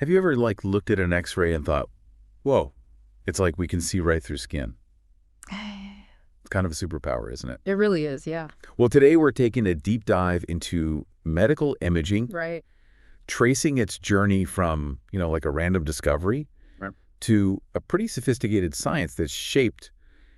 Have you ever looked at an X-ray and thought, whoa, it's like we can see right through skin? It's kind of a superpower, isn't it? It really is, yeah. Well, today we're taking a deep dive into medical imaging, Right. tracing its journey from, like a random discovery Right. to a pretty sophisticated science that's shaped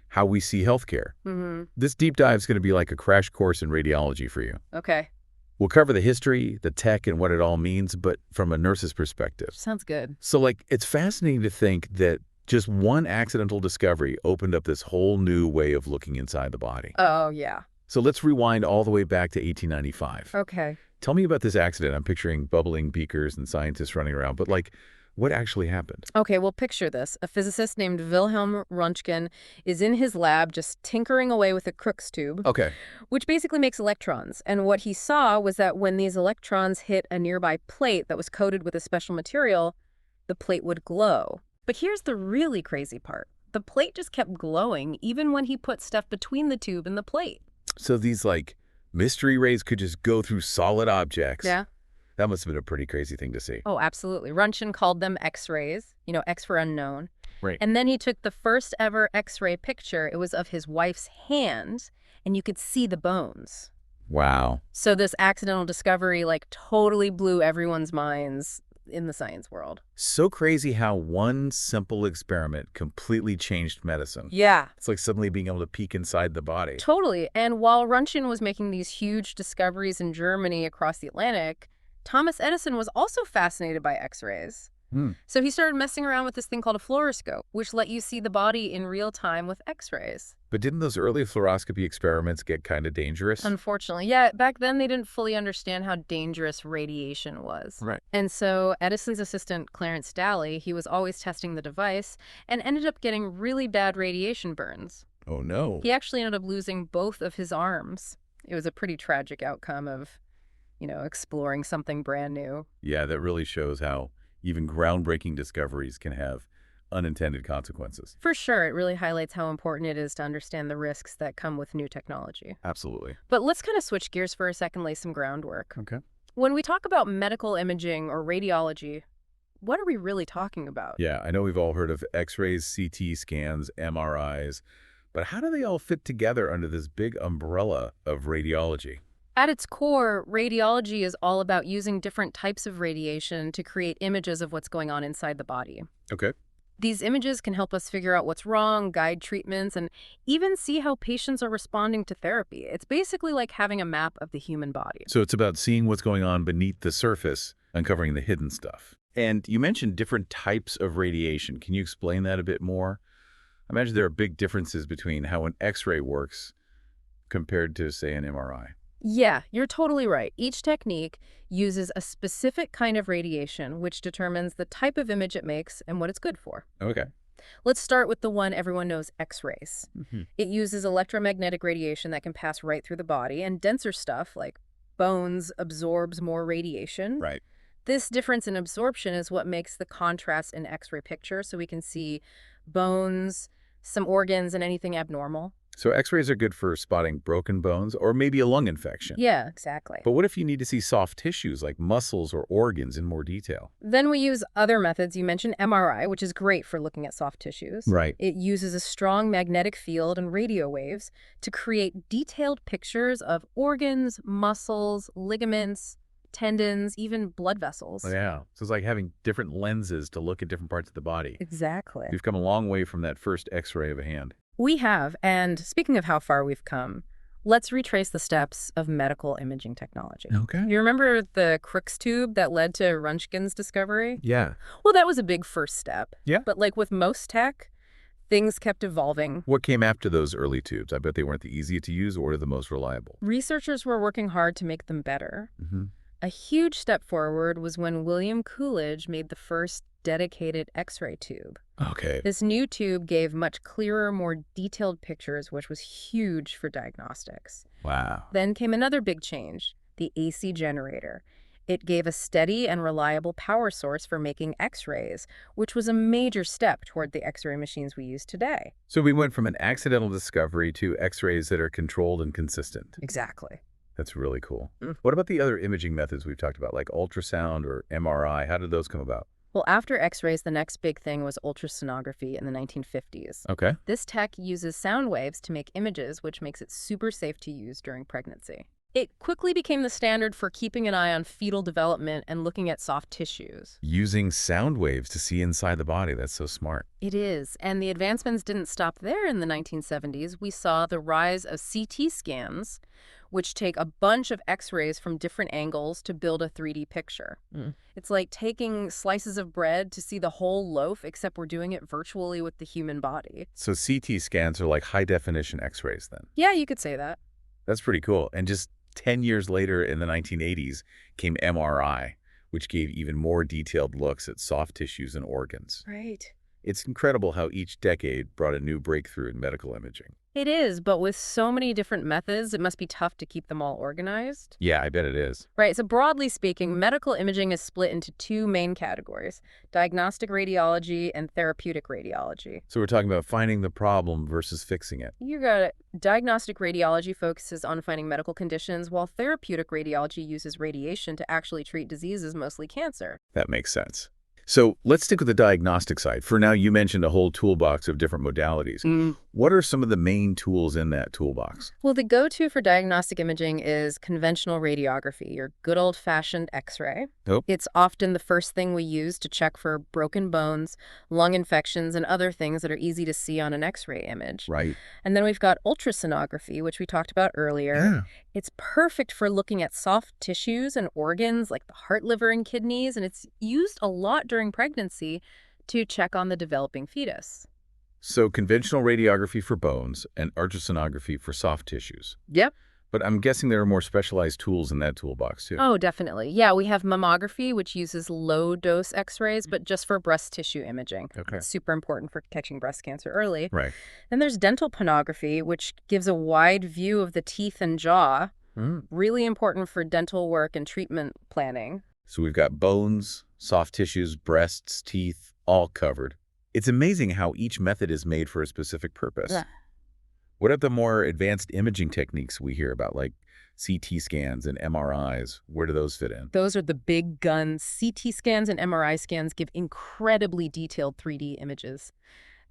how we see healthcare. Mm-hmm. This deep dive is going to be like a crash course in radiology for you. Okay. We'll cover the history, the tech, and what it all means, but from a nurse's perspective. Sounds good. So, it's fascinating to think that just one accidental discovery opened up this whole new way of looking inside the body. Oh, yeah. So let's rewind all the way back to 1895. Okay. Tell me about this accident. I'm picturing bubbling beakers and scientists running around, but what actually happened? Okay, well, picture this. A physicist named Wilhelm Röntgen is in his lab just tinkering away with a Crookes tube, Okay. which basically makes electrons. And what he saw was that when these electrons hit a nearby plate that was coated with a special material, the plate would glow. But here's the really crazy part. The plate just kept glowing even when he put stuff between the tube and the plate. So these mystery rays could just go through solid objects. Yeah. That must have been a pretty crazy thing to see. Oh, absolutely. Röntgen called them X-rays, X for unknown. Right. And then he took the first ever X-ray picture. It was of his wife's hand, and you could see the bones. Wow. So this accidental discovery totally blew everyone's minds in the science world. So crazy how one simple experiment completely changed medicine. Yeah. It's like suddenly being able to peek inside the body. Totally. And while Röntgen was making these huge discoveries in Germany across the Atlantic, Thomas Edison was also fascinated by X-rays. So he started messing around with this thing called a fluoroscope, which let you see the body in real time with X-rays. But didn't those early fluoroscopy experiments get kind of dangerous? Unfortunately. Yeah, back then they didn't fully understand how dangerous radiation was. Right. And so Edison's assistant, Clarence Daly, he was always testing the device and ended up getting really bad radiation burns. Oh, no. He actually ended up losing both of his arms. It was a pretty tragic outcome of, exploring something brand new. Yeah, that really shows how even groundbreaking discoveries can have unintended consequences. For sure, it really highlights how important it is to understand the risks that come with new technology. Absolutely. But let's kind of switch gears for a second, lay some groundwork. Okay. When we talk about medical imaging or radiology, what are we really talking about? Yeah, I know we've all heard of X-rays, CT scans, MRIs, but how do they all fit together under this big umbrella of radiology? At its core, radiology is all about using different types of radiation to create images of what's going on inside the body. Okay. These images can help us figure out what's wrong, guide treatments, and even see how patients are responding to therapy. It's basically like having a map of the human body. So it's about seeing what's going on beneath the surface, uncovering the hidden stuff. And you mentioned different types of radiation. Can you explain that a bit more? I imagine there are big differences between how an X-ray works compared to, say, an MRI. Yeah, you're totally right. Each technique uses a specific kind of radiation, which determines the type of image it makes and what it's good for. Okay. Let's start with the one everyone knows, X-rays. Mm-hmm. It uses electromagnetic radiation that can pass right through the body, and denser stuff like bones absorbs more radiation. Right. This difference in absorption is what makes the contrast in X-ray picture, so we can see bones, some organs, and anything abnormal. So X-rays are good for spotting broken bones or maybe a lung infection. Yeah, exactly. But what if you need to see soft tissues like muscles or organs in more detail? Then we use other methods. You mentioned MRI, which is great for looking at soft tissues. Right. It uses a strong magnetic field and radio waves to create detailed pictures of organs, muscles, ligaments, tendons, even blood vessels. Yeah. So it's like having different lenses to look at different parts of the body. Exactly. We've come a long way from that first X-ray of a hand. We have, and speaking of how far we've come, let's retrace the steps of medical imaging technology. Okay. You remember the Crookes tube that led to Röntgen's discovery? Yeah. Well, that was a big first step. Yeah. But like with most tech, things kept evolving. What came after those early tubes? I bet they weren't the easiest to use or the most reliable. Researchers were working hard to make them better. Mm-hmm. A huge step forward was when William Coolidge made the first dedicated X-ray tube. Okay. This new tube gave much clearer, more detailed pictures, which was huge for diagnostics. Wow. Then came another big change, the AC generator. It gave a steady and reliable power source for making X-rays, which was a major step toward the X-ray machines we use today. So we went from an accidental discovery to X-rays that are controlled and consistent. Exactly. That's really cool. Mm. What about the other imaging methods we've talked about, like ultrasound or MRI? How did those come about? Well, after X-rays, the next big thing was ultrasonography in the 1950s. Okay. This tech uses sound waves to make images, which makes it super safe to use during pregnancy. It quickly became the standard for keeping an eye on fetal development and looking at soft tissues. Using sound waves to see inside the body. That's so smart. It is, and the advancements didn't stop there in the 1970s. We saw the rise of CT scans, which take a bunch of X-rays from different angles to build a 3D picture. It's like taking slices of bread to see the whole loaf, except we're doing it virtually with the human body. So CT scans are like high-definition X-rays then. Yeah, you could say that. That's pretty cool. And just 10 years later in the 1980s came MRI, which gave even more detailed looks at soft tissues and organs. Right. It's incredible how each decade brought a new breakthrough in medical imaging. It is, but with so many different methods, it must be tough to keep them all organized. Yeah, I bet it is. Right, so broadly speaking, medical imaging is split into two main categories: diagnostic radiology and therapeutic radiology. So we're talking about finding the problem versus fixing it. You got it. Diagnostic radiology focuses on finding medical conditions, while therapeutic radiology uses radiation to actually treat diseases, mostly cancer. That makes sense. So let's stick with the diagnostic side. For now, you mentioned a whole toolbox of different modalities. What are some of the main tools in that toolbox? Well, the go-to for diagnostic imaging is conventional radiography, your good old-fashioned X-ray. Oh. It's often the first thing we use to check for broken bones, lung infections, and other things that are easy to see on an X-ray image. Right. And then we've got ultrasonography, which we talked about earlier. Yeah. It's perfect for looking at soft tissues and organs like the heart, liver, and kidneys, and it's used a lot during pregnancy to check on the developing fetus. So conventional radiography for bones and ultrasonography for soft tissues. Yep. But I'm guessing there are more specialized tools in that toolbox, too. Oh, definitely. Yeah, we have mammography, which uses low-dose X-rays, but just for breast tissue imaging. Okay. It's super important for catching breast cancer early. Right. Then there's dental ponography, which gives a wide view of the teeth and jaw. Really important for dental work and treatment planning. So we've got bones, soft tissues, breasts, teeth, all covered. It's amazing how each method is made for a specific purpose. Yeah. What are the more advanced imaging techniques we hear about, like CT scans and MRIs? Where do those fit in? Those are the big guns. CT scans and MRI scans give incredibly detailed 3D images.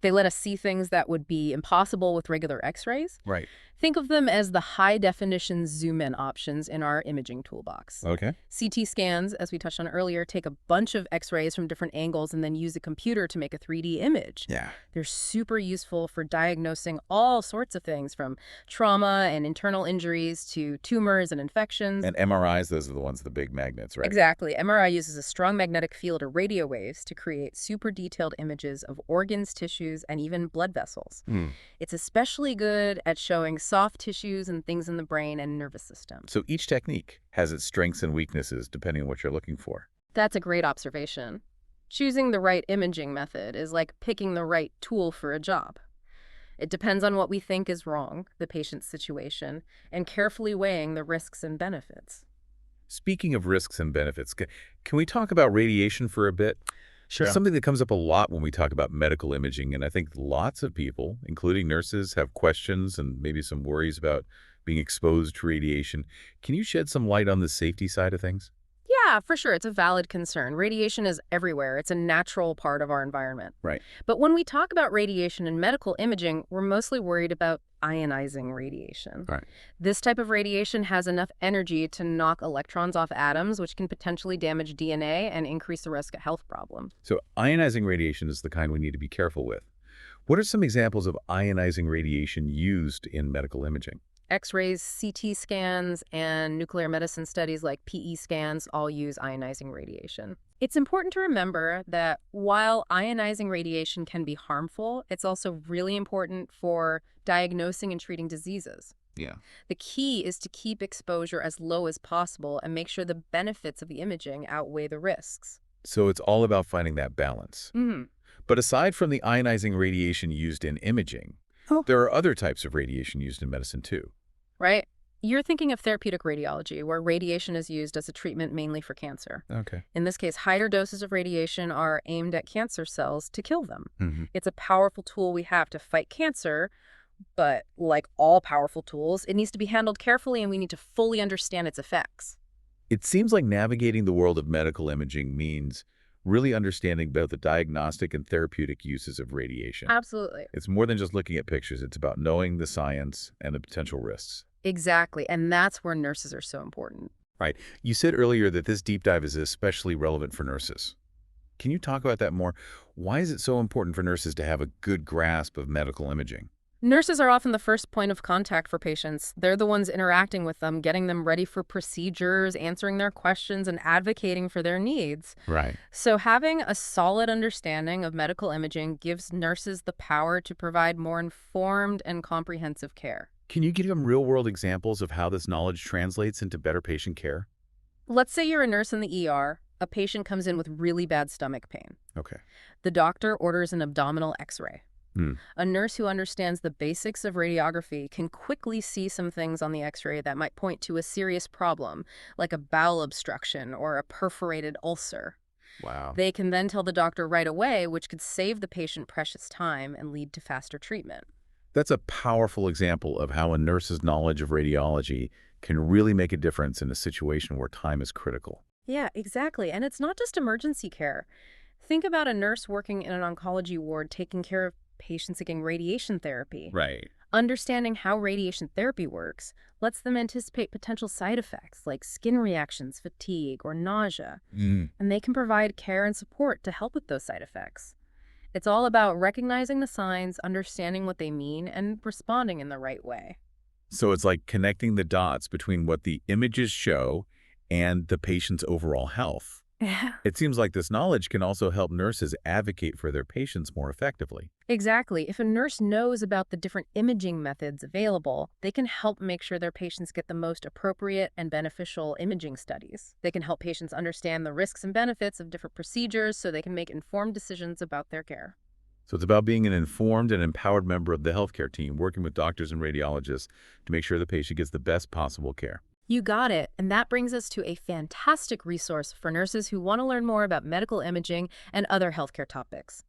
They let us see things that would be impossible with regular X-rays. Right. Think of them as the high-definition zoom-in options in our imaging toolbox. Okay. CT scans, as we touched on earlier, take a bunch of X-rays from different angles and then use a computer to make a 3D image. Yeah. They're super useful for diagnosing all sorts of things, from trauma and internal injuries to tumors and infections. And MRIs, those are the ones with the big magnets, right? Exactly. MRI uses a strong magnetic field or radio waves to create super detailed images of organs, tissues, and even blood vessels. It's especially good at showing soft tissues and things in the brain and nervous system. So each technique has its strengths and weaknesses depending on what you're looking for. That's a great observation. Choosing the right imaging method is like picking the right tool for a job. It depends on what we think is wrong, the patient's situation, and carefully weighing the risks and benefits. Speaking of risks and benefits, can we talk about radiation for a bit? Sure. It's something that comes up a lot when we talk about medical imaging, and I think lots of people, including nurses, have questions and maybe some worries about being exposed to radiation. Can you shed some light on the safety side of things? Yeah, for sure. It's a valid concern. Radiation is everywhere. It's a natural part of our environment. Right. But when we talk about radiation in medical imaging, we're mostly worried about ionizing radiation. Right. This type of radiation has enough energy to knock electrons off atoms, which can potentially damage DNA and increase the risk of health problems. So ionizing radiation is the kind we need to be careful with. What are some examples of ionizing radiation used in medical imaging? X-rays, CT scans, and nuclear medicine studies like PE scans all use ionizing radiation. It's important to remember that while ionizing radiation can be harmful, it's also really important for diagnosing and treating diseases. Yeah. The key is to keep exposure as low as possible and make sure the benefits of the imaging outweigh the risks. So it's all about finding that balance. Mm-hmm. But aside from the ionizing radiation used in imaging, there are other types of radiation used in medicine too. Right? You're thinking of therapeutic radiology, where radiation is used as a treatment mainly for cancer. Okay. In this case, higher doses of radiation are aimed at cancer cells to kill them. Mm-hmm. It's a powerful tool we have to fight cancer, but like all powerful tools, it needs to be handled carefully and we need to fully understand its effects. It seems like navigating the world of medical imaging means really understanding both the diagnostic and therapeutic uses of radiation. Absolutely. It's more than just looking at pictures. It's about knowing the science and the potential risks. Exactly. And that's where nurses are so important. Right. You said earlier that this deep dive is especially relevant for nurses. Can you talk about that more? Why is it so important for nurses to have a good grasp of medical imaging? Nurses are often the first point of contact for patients. They're the ones interacting with them, getting them ready for procedures, answering their questions, and advocating for their needs. Right. So having a solid understanding of medical imaging gives nurses the power to provide more informed and comprehensive care. Can you give them real-world examples of how this knowledge translates into better patient care? Let's say you're a nurse in the ER. A patient comes in with really bad stomach pain. Okay. The doctor orders an abdominal X-ray. Hmm. A nurse who understands the basics of radiography can quickly see some things on the X-ray that might point to a serious problem, like a bowel obstruction or a perforated ulcer. Wow. They can then tell the doctor right away, which could save the patient precious time and lead to faster treatment. That's a powerful example of how a nurse's knowledge of radiology can really make a difference in a situation where time is critical. Yeah, exactly. And it's not just emergency care. Think about a nurse working in an oncology ward taking care of patients getting radiation therapy. Right. Understanding how radiation therapy works lets them anticipate potential side effects like skin reactions, fatigue, or nausea, and they can provide care and support to help with those side effects. It's all about recognizing the signs, understanding what they mean, and responding in the right way. So it's like connecting the dots between what the images show and the patient's overall health. Yeah. It seems like this knowledge can also help nurses advocate for their patients more effectively. Exactly. If a nurse knows about the different imaging methods available, they can help make sure their patients get the most appropriate and beneficial imaging studies. They can help patients understand the risks and benefits of different procedures so they can make informed decisions about their care. So it's about being an informed and empowered member of the healthcare team, working with doctors and radiologists to make sure the patient gets the best possible care. You got it. And that brings us to a fantastic resource for nurses who want to learn more about medical imaging and other healthcare topics.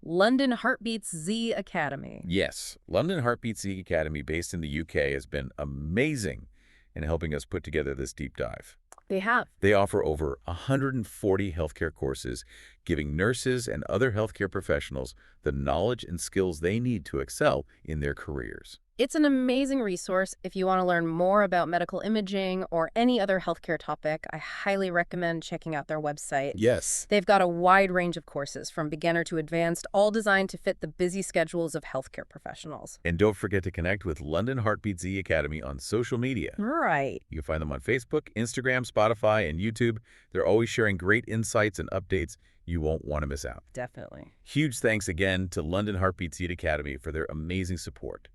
London Heartbeat's Z Academy. Yes, London Heartbeat Z Academy, based in the UK, has been amazing in helping us put together this deep dive. They have. They offer over 140 healthcare courses, giving nurses and other healthcare professionals the knowledge and skills they need to excel in their careers. It's an amazing resource if you want to learn more about medical imaging or any other healthcare topic. I highly recommend checking out their website. Yes. They've got a wide range of courses, from beginner to advanced, all designed to fit the busy schedules of healthcare professionals. And don't forget to connect with London Heartbeat Z Academy on social media. Right. You can find them on Facebook, Instagram, Spotify, and YouTube. They're always sharing great insights and updates you won't want to miss out. Definitely. Huge thanks again to London Heartbeat Z Academy for their amazing support.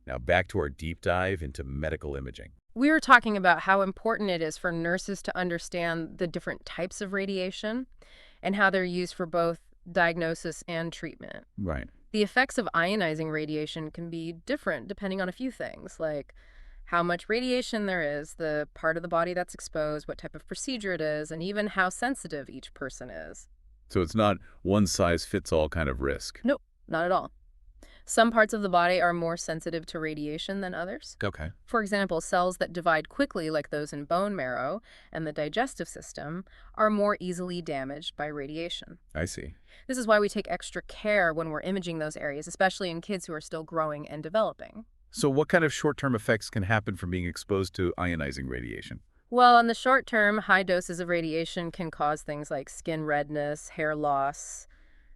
Now back to our deep dive into medical imaging. We were talking about how important it is for nurses to understand the different types of radiation and how they're used for both diagnosis and treatment. Right. The effects of ionizing radiation can be different depending on a few things, like how much radiation there is, the part of the body that's exposed, what type of procedure it is, and even how sensitive each person is. So it's not one-size-fits-all kind of risk. Nope, not at all. Some parts of the body are more sensitive to radiation than others. Okay. For example, cells that divide quickly, like those in bone marrow and the digestive system, are more easily damaged by radiation. I see. This is why we take extra care when we're imaging those areas, especially in kids who are still growing and developing. So what kind of short-term effects can happen from being exposed to ionizing radiation? Well, in the short term, high doses of radiation can cause things like skin redness, hair loss,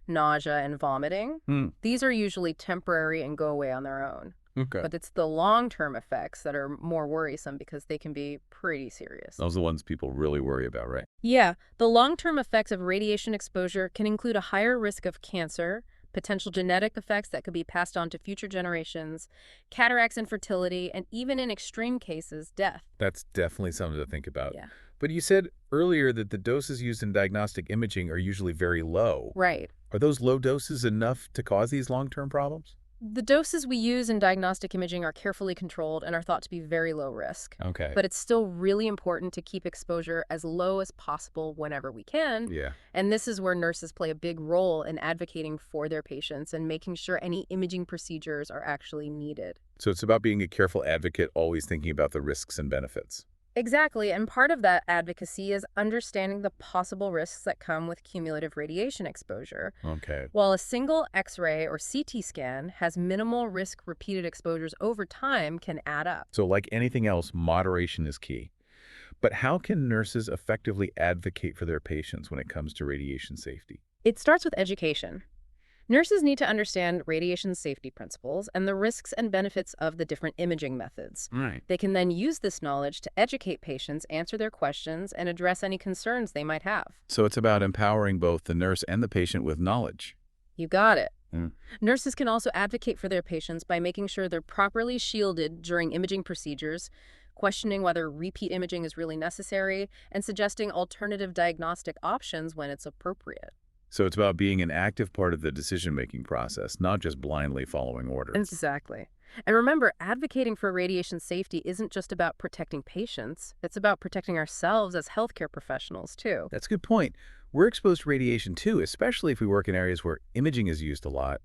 nausea, and vomiting. These are usually temporary and go away on their own. Okay. But it's the long-term effects that are more worrisome because they can be pretty serious. Those are the ones people really worry about, right? Yeah, the long-term effects of radiation exposure can include a higher risk of cancer, potential genetic effects that could be passed on to future generations, cataracts, infertility, and even in extreme cases, death. That's definitely something to think about. Yeah. But you said earlier that the doses used in diagnostic imaging are usually very low. Right. Are those low doses enough to cause these long-term problems? The doses we use in diagnostic imaging are carefully controlled and are thought to be very low risk. Okay. But it's still really important to keep exposure as low as possible whenever we can. Yeah. And this is where nurses play a big role in advocating for their patients and making sure any imaging procedures are actually needed. So it's about being a careful advocate, always thinking about the risks and benefits. Exactly, and part of that advocacy is understanding the possible risks that come with cumulative radiation exposure. Okay. While a single X-ray or CT scan has minimal risk, repeated exposures over time can add up. So like anything else, moderation is key. But how can nurses effectively advocate for their patients when it comes to radiation safety? It starts with education. Nurses need to understand radiation safety principles and the risks and benefits of the different imaging methods. Right. They can then use this knowledge to educate patients, answer their questions, and address any concerns they might have. So it's about empowering both the nurse and the patient with knowledge. You got it. Mm. Nurses can also advocate for their patients by making sure they're properly shielded during imaging procedures, questioning whether repeat imaging is really necessary, and suggesting alternative diagnostic options when it's appropriate. So it's about being an active part of the decision-making process, not just blindly following orders. Exactly. And remember, advocating for radiation safety isn't just about protecting patients, it's about protecting ourselves as healthcare professionals, too. That's a good point. We're exposed to radiation too, especially if we work in areas where imaging is used a lot.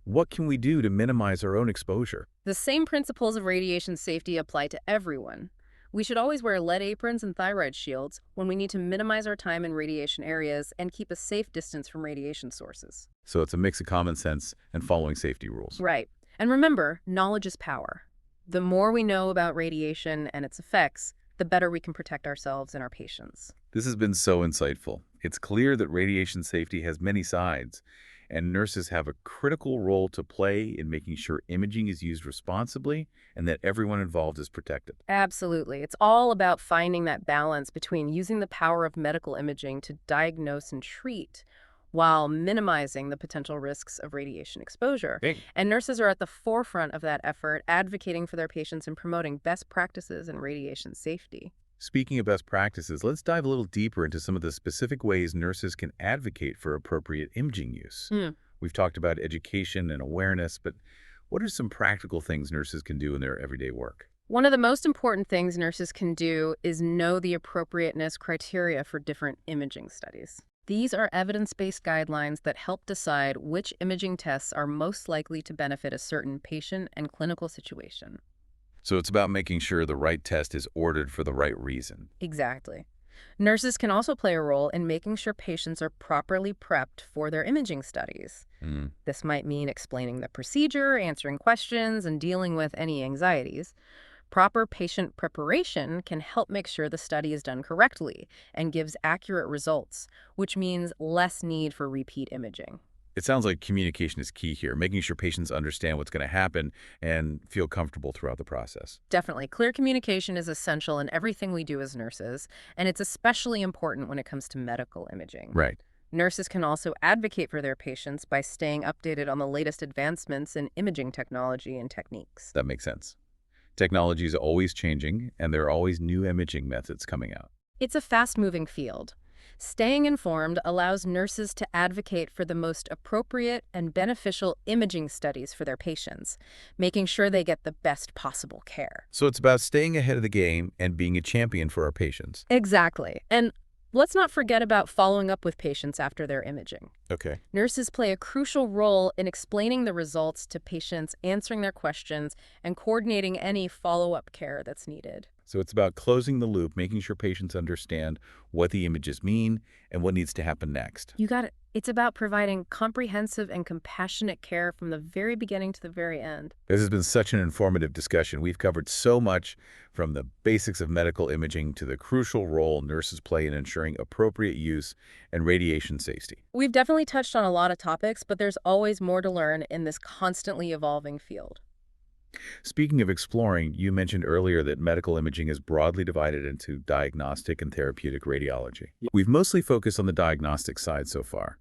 What can we do to minimize our own exposure? The same principles of radiation safety apply to everyone. We should always wear lead aprons and thyroid shields when we need to minimize our time in radiation areas and keep a safe distance from radiation sources. So it's a mix of common sense and following safety rules. Right. And remember, knowledge is power. The more we know about radiation and its effects, the better we can protect ourselves and our patients. This has been so insightful. It's clear that radiation safety has many sides, and nurses have a critical role to play in making sure imaging is used responsibly and that everyone involved is protected. Absolutely. It's all about finding that balance between using the power of medical imaging to diagnose and treat while minimizing the potential risks of radiation exposure. Okay. And nurses are at the forefront of that effort, advocating for their patients and promoting best practices in radiation safety. Speaking of best practices, let's dive a little deeper into some of the specific ways nurses can advocate for appropriate imaging use. Hmm. We've talked about education and awareness, but what are some practical things nurses can do in their everyday work? One of the most important things nurses can do is know the appropriateness criteria for different imaging studies. These are evidence-based guidelines that help decide which imaging tests are most likely to benefit a certain patient and clinical situation. So it's about making sure the right test is ordered for the right reason. Exactly. Nurses can also play a role in making sure patients are properly prepped for their imaging studies. Mm. This might mean explaining the procedure, answering questions, and dealing with any anxieties. Proper patient preparation can help make sure the study is done correctly and gives accurate results, which means less need for repeat imaging. It sounds like communication is key here, making sure patients understand what's going to happen and feel comfortable throughout the process. Definitely. Clear communication is essential in everything we do as nurses, and it's especially important when it comes to medical imaging. Right. Nurses can also advocate for their patients by staying updated on the latest advancements in imaging technology and techniques. That makes sense. Technology is always changing, and there are always new imaging methods coming out. It's a fast-moving field. Staying informed allows nurses to advocate for the most appropriate and beneficial imaging studies for their patients, making sure they get the best possible care. So it's about staying ahead of the game and being a champion for our patients. Exactly. And let's not forget about following up with patients after their imaging. Okay. Nurses play a crucial role in explaining the results to patients, answering their questions, and coordinating any follow-up care that's needed. So it's about closing the loop, making sure patients understand what the images mean and what needs to happen next. You got it. It's about providing comprehensive and compassionate care from the very beginning to the very end. This has been such an informative discussion. We've covered so much, from the basics of medical imaging to the crucial role nurses play in ensuring appropriate use and radiation safety. We've definitely touched on a lot of topics, but there's always more to learn in this constantly evolving field. Speaking of exploring, you mentioned earlier that medical imaging is broadly divided into diagnostic and therapeutic radiology. We've mostly focused on the diagnostic side so far.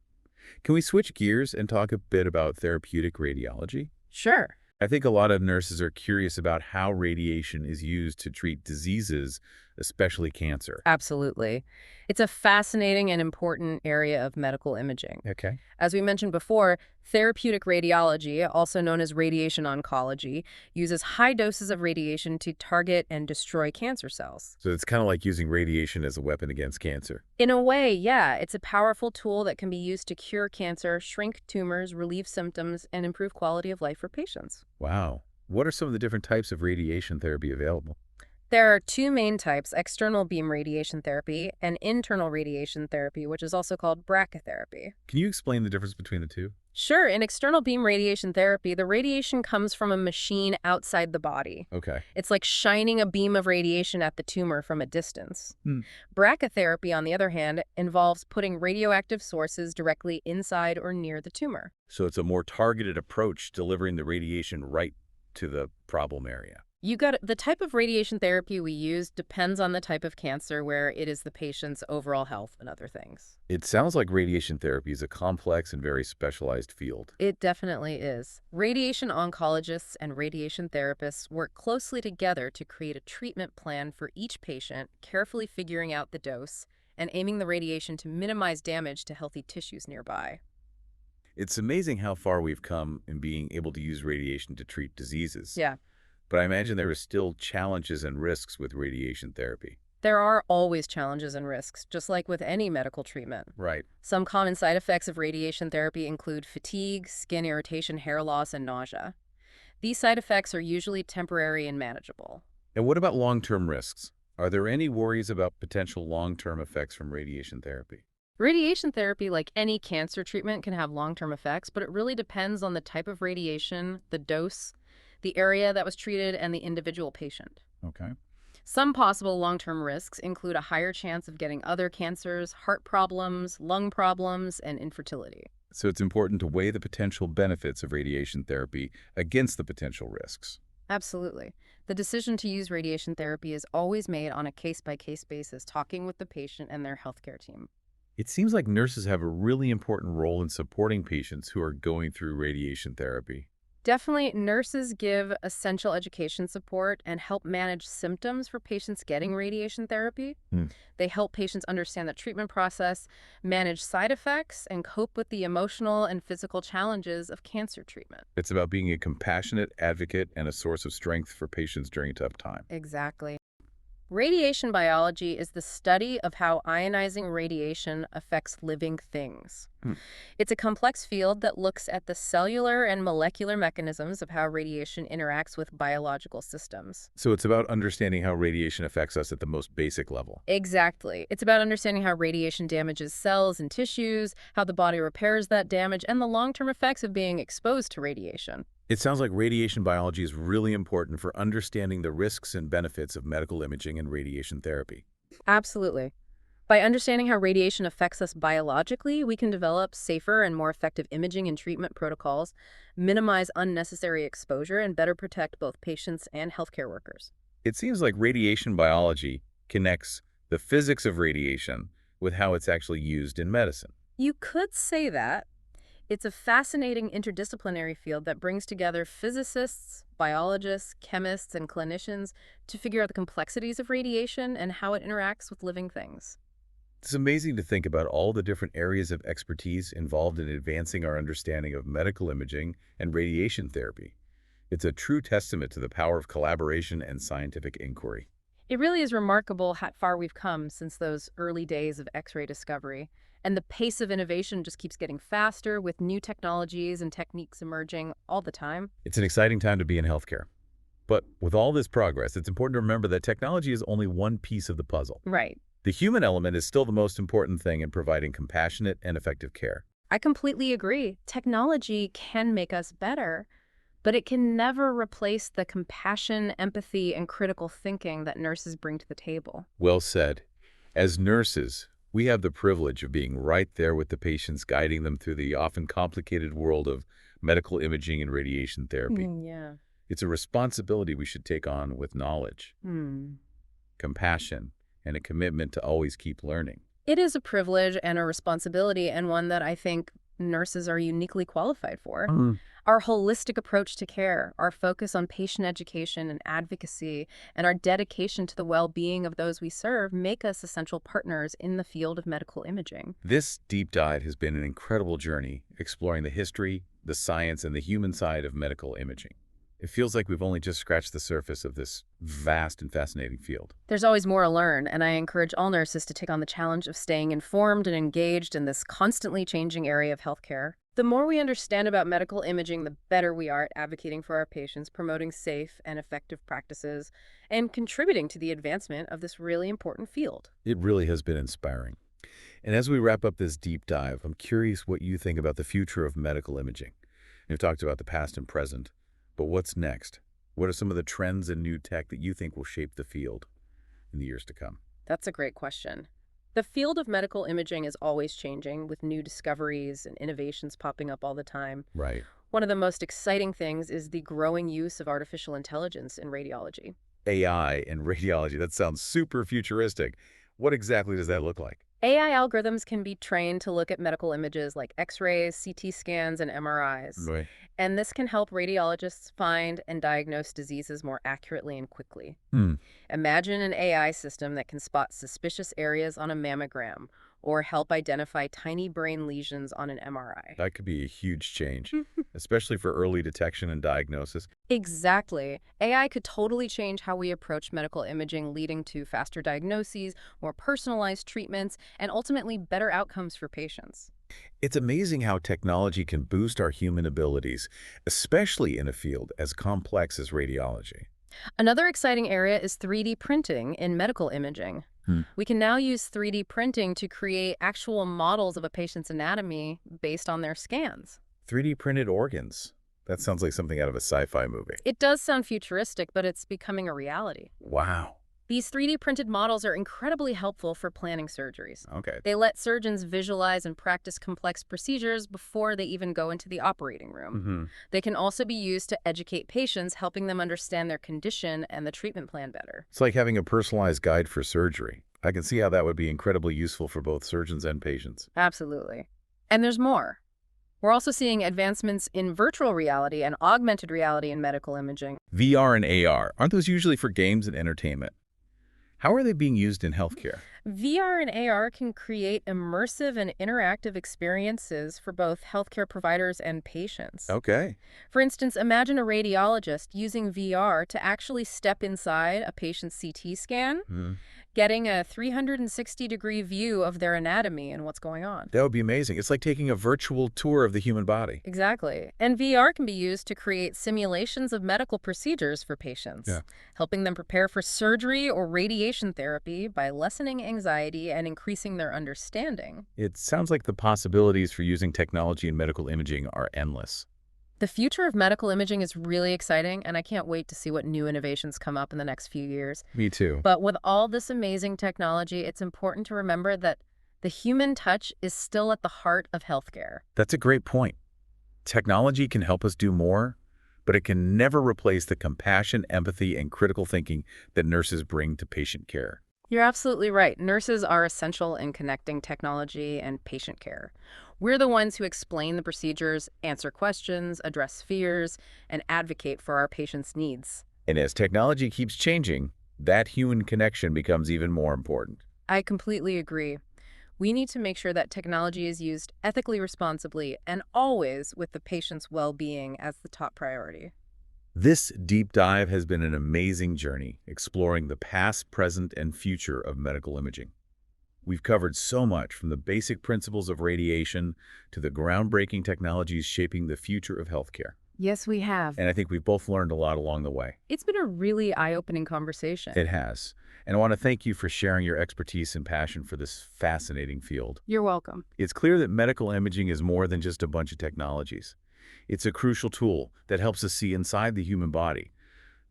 Can we switch gears and talk a bit about therapeutic radiology? Sure. I think a lot of nurses are curious about how radiation is used to treat diseases, especially cancer. Absolutely. It's a fascinating and important area of medical imaging. Okay. As we mentioned before, therapeutic radiology, also known as radiation oncology, uses high doses of radiation to target and destroy cancer cells. So it's kind of like using radiation as a weapon against cancer. In a way, yeah, it's a powerful tool that can be used to cure cancer, shrink tumors, relieve symptoms, and improve quality of life for patients. Wow. What are some of the different types of radiation therapy available? There are two main types, external beam radiation therapy and internal radiation therapy, which is also called brachytherapy. Can you explain the difference between the two? Sure, in external beam radiation therapy, the radiation comes from a machine outside the body. Okay. It's like shining a beam of radiation at the tumor from a distance. Hmm. Brachytherapy, on the other hand, involves putting radioactive sources directly inside or near the tumor. So it's a more targeted approach, delivering the radiation right to the problem area. You got it. The type of radiation therapy we use depends on the type of cancer, where it is the patient's overall health and other things. It sounds like radiation therapy is a complex and very specialized field. It definitely is. Radiation oncologists and radiation therapists work closely together to create a treatment plan for each patient, carefully figuring out the dose and aiming the radiation to minimize damage to healthy tissues nearby. It's amazing how far we've come in being able to use radiation to treat diseases. Yeah. But I imagine there are still challenges and risks with radiation therapy. There are always challenges and risks, just like with any medical treatment. Right. Some common side effects of radiation therapy include fatigue, skin irritation, hair loss, and nausea. These side effects are usually temporary and manageable. And what about long-term risks? Are there any worries about potential long-term effects from radiation therapy? Radiation therapy, like any cancer treatment, can have long-term effects, but it really depends on the type of radiation, the dose, the area that was treated, and the individual patient. Okay. Some possible long-term risks include a higher chance of getting other cancers, heart problems, lung problems, and infertility. So it's important to weigh the potential benefits of radiation therapy against the potential risks. Absolutely. The decision to use radiation therapy is always made on a case-by-case basis, talking with the patient and their healthcare team. It seems like nurses have a really important role in supporting patients who are going through radiation therapy. Definitely, nurses give essential education support and help manage symptoms for patients getting radiation therapy. Hmm. They help patients understand the treatment process, manage side effects, and cope with the emotional and physical challenges of cancer treatment. It's about being a compassionate advocate and a source of strength for patients during a tough time. Exactly. Radiation biology is the study of how ionizing radiation affects living things. Hmm. It's a complex field that looks at the cellular and molecular mechanisms of how radiation interacts with biological systems. So it's about understanding how radiation affects us at the most basic level. Exactly. It's about understanding how radiation damages cells and tissues, how the body repairs that damage, and the long-term effects of being exposed to radiation. It sounds like radiation biology is really important for understanding the risks and benefits of medical imaging and radiation therapy. Absolutely. By understanding how radiation affects us biologically, we can develop safer and more effective imaging and treatment protocols, minimize unnecessary exposure, and better protect both patients and healthcare workers. It seems like radiation biology connects the physics of radiation with how it's actually used in medicine. You could say that. It's a fascinating interdisciplinary field that brings together physicists, biologists, chemists, and clinicians to figure out the complexities of radiation and how it interacts with living things. It's amazing to think about all the different areas of expertise involved in advancing our understanding of medical imaging and radiation therapy. It's a true testament to the power of collaboration and scientific inquiry. It really is remarkable how far we've come since those early days of X-ray discovery. And the pace of innovation just keeps getting faster with new technologies and techniques emerging all the time. It's an exciting time to be in healthcare. But with all this progress, it's important to remember that technology is only one piece of the puzzle. Right. The human element is still the most important thing in providing compassionate and effective care. I completely agree. Technology can make us better, but it can never replace the compassion, empathy, and critical thinking that nurses bring to the table. Well said. As nurses, we have the privilege of being right there with the patients, guiding them through the often complicated world of medical imaging and radiation therapy. Yeah. It's a responsibility we should take on with knowledge, compassion, and a commitment to always keep learning. It is a privilege and a responsibility, and one that I think nurses are uniquely qualified for. Our holistic approach to care, our focus on patient education and advocacy, and our dedication to the well-being of those we serve make us essential partners in the field of medical imaging. This deep dive has been an incredible journey, exploring the history, the science, and the human side of medical imaging. It feels like we've only just scratched the surface of this vast and fascinating field. There's always more to learn, and I encourage all nurses to take on the challenge of staying informed and engaged in this constantly changing area of healthcare. The more we understand about medical imaging, the better we are at advocating for our patients, promoting safe and effective practices, and contributing to the advancement of this really important field. It really has been inspiring. And as we wrap up this deep dive, I'm curious what you think about the future of medical imaging. You've talked about the past and present, but what's next? What are some of the trends in new tech that you think will shape the field in the years to come? That's a great question. The field of medical imaging is always changing, with new discoveries and innovations popping up all the time. Right. One of the most exciting things is the growing use of artificial intelligence in radiology. AI and radiology, that sounds super futuristic. What exactly does that look like? AI algorithms can be trained to look at medical images like X-rays, CT scans, and MRIs. Right. And this can help radiologists find and diagnose diseases more accurately and quickly. Hmm. Imagine an AI system that can spot suspicious areas on a mammogram or help identify tiny brain lesions on an MRI. That could be a huge change, especially for early detection and diagnosis. Exactly. AI could totally change how we approach medical imaging, leading to faster diagnoses, more personalized treatments, and ultimately better outcomes for patients. It's amazing how technology can boost our human abilities, especially in a field as complex as radiology. Another exciting area is 3D printing in medical imaging. Hmm. We can now use 3D printing to create actual models of a patient's anatomy based on their scans. 3D printed organs. That sounds like something out of a sci-fi movie. It does sound futuristic, but it's becoming a reality. Wow. These 3D printed models are incredibly helpful for planning surgeries. Okay. They let surgeons visualize and practice complex procedures before they even go into the operating room. Mm-hmm. They can also be used to educate patients, helping them understand their condition and the treatment plan better. It's like having a personalized guide for surgery. I can see how that would be incredibly useful for both surgeons and patients. Absolutely. And there's more. We're also seeing advancements in virtual reality and augmented reality in medical imaging. VR and AR, aren't those usually for games and entertainment? How are they being used in healthcare? VR and AR can create immersive and interactive experiences for both healthcare providers and patients. Okay. For instance, imagine a radiologist using VR to actually step inside a patient's CT scan, Hmm. getting a 360-degree view of their anatomy and what's going on. That would be amazing. It's like taking a virtual tour of the human body. Exactly. And VR can be used to create simulations of medical procedures for patients, Yeah. helping them prepare for surgery or radiation therapy by lessening anxiety and increasing their understanding. It sounds like the possibilities for using technology in medical imaging are endless. The future of medical imaging is really exciting, and I can't wait to see what new innovations come up in the next few years. Me too. But with all this amazing technology, it's important to remember that the human touch is still at the heart of healthcare. That's a great point. Technology can help us do more, but it can never replace the compassion, empathy, and critical thinking that nurses bring to patient care. You're absolutely right. Nurses are essential in connecting technology and patient care. We're the ones who explain the procedures, answer questions, address fears, and advocate for our patients' needs. And as technology keeps changing, that human connection becomes even more important. I completely agree. We need to make sure that technology is used ethically responsibly and always with the patient's well-being as the top priority. This deep dive has been an amazing journey exploring the past, present, and future of medical imaging. We've covered so much from the basic principles of radiation to the groundbreaking technologies shaping the future of healthcare. Yes, we have. And I think we've both learned a lot along the way. It's been a really eye-opening conversation. It has. And I want to thank you for sharing your expertise and passion for this fascinating field. You're welcome. It's clear that medical imaging is more than just a bunch of technologies. It's a crucial tool that helps us see inside the human body,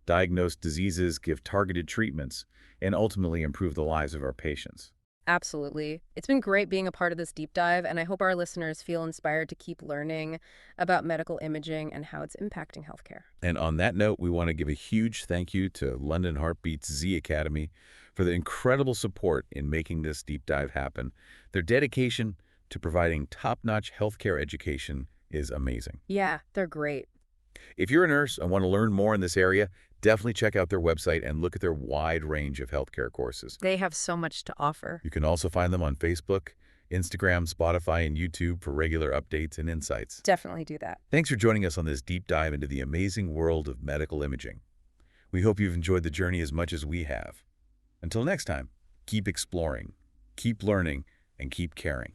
diagnose diseases, give targeted treatments, and ultimately improve the lives of our patients. Absolutely. It's been great being a part of this deep dive, and I hope our listeners feel inspired to keep learning about medical imaging and how it's impacting healthcare. And on that note, we want to give a huge thank you to London Heartbeat's Z Academy for the incredible support in making this deep dive happen. Their dedication to providing top-notch healthcare education is amazing. Yeah, they're great. If you're a nurse and want to learn more in this area, definitely check out their website and look at their wide range of healthcare courses. They have so much to offer. You can also find them on Facebook, Instagram, Spotify, and YouTube for regular updates and insights. Definitely do that. Thanks for joining us on this deep dive into the amazing world of medical imaging. We hope you've enjoyed the journey as much as we have. Until next time, keep exploring, keep learning, and keep caring.